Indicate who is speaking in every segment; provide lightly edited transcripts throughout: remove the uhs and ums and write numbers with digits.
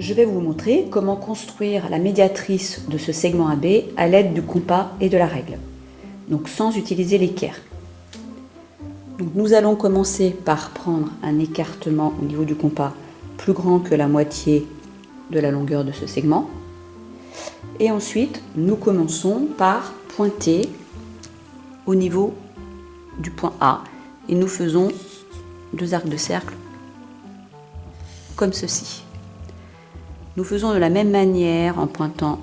Speaker 1: Je vais vous montrer comment construire la médiatrice de ce segment AB à l'aide du compas et de la règle, donc sans utiliser l'équerre. Donc nous allons commencer par prendre un écartement au niveau du compas plus grand que la moitié de la longueur de ce segment. Et ensuite, nous commençons par pointer au niveau du point A et nous faisons 2 arcs de cercle comme ceci. Nous faisons de la même manière en pointant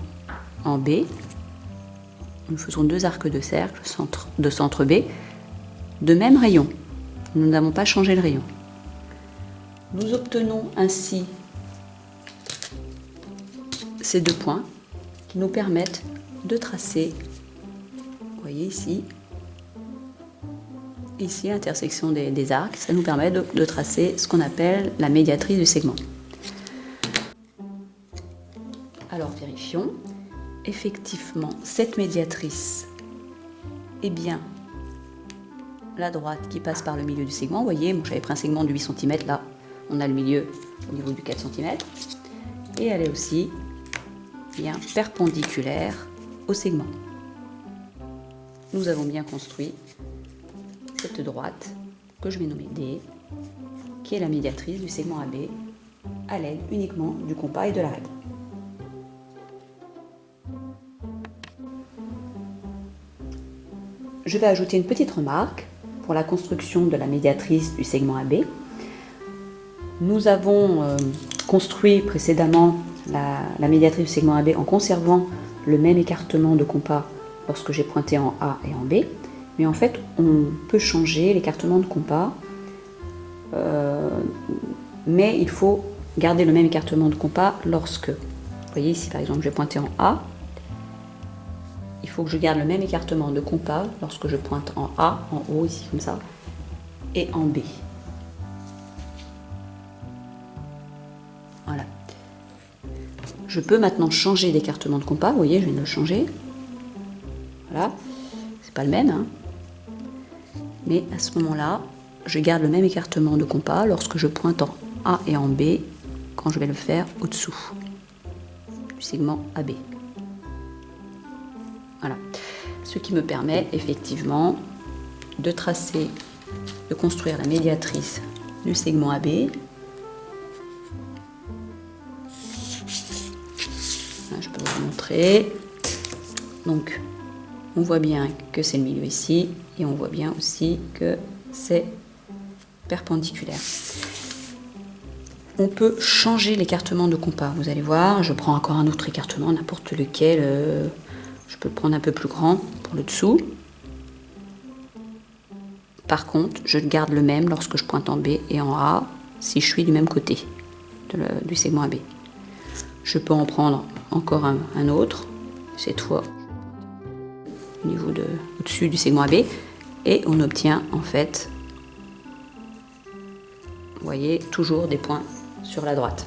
Speaker 1: en B. Nous faisons 2 arcs de cercle de centre B de même rayon. Nous n'avons pas changé le rayon. Nous obtenons ainsi ces 2 points qui nous permettent de tracer, vous voyez ici, l'intersection des arcs, ça nous permet de tracer ce qu'on appelle la médiatrice du segment. Alors vérifions, effectivement cette médiatrice est bien la droite qui passe par le milieu du segment. Vous voyez, moi j'avais pris un segment de 8 cm, là on a le milieu au niveau du 4 cm, et elle est aussi bien perpendiculaire au segment. Nous avons bien construit cette droite que je vais nommer D, qui est la médiatrice du segment AB à l'aide uniquement du compas et de la règle. Je vais ajouter une petite remarque pour la construction de la médiatrice du segment AB. Nous avons construit précédemment la médiatrice du segment AB en conservant le même écartement de compas lorsque j'ai pointé en A et en B. Mais en fait, on peut changer l'écartement de compas, mais il faut garder le même écartement de compas lorsque, vous voyez ici par exemple, je vais pointer en A, il faut que je garde le même écartement de compas lorsque je pointe en A, en haut, ici comme ça, et en B. Voilà. Je peux maintenant changer d'écartement de compas, vous voyez, je viens de le changer. Voilà, c'est pas le même, hein. Mais à ce moment-là, je garde le même écartement de compas lorsque je pointe en A et en B quand je vais le faire au-dessous du segment AB. Voilà, ce qui me permet effectivement de tracer, de construire la médiatrice du segment AB. Là, je peux vous montrer. Donc, on voit bien que c'est le milieu ici et on voit bien aussi que c'est perpendiculaire. On peut changer l'écartement de compas. Vous allez voir, je prends encore un autre écartement, n'importe lequel. Je peux le prendre un peu plus grand pour le dessous. Par contre, je garde le même lorsque je pointe en B et en A si je suis du même côté du segment AB. Je peux en prendre encore un autre, cette fois au niveau au-dessus du segment AB, et on obtient en fait, vous voyez, toujours des points sur la droite.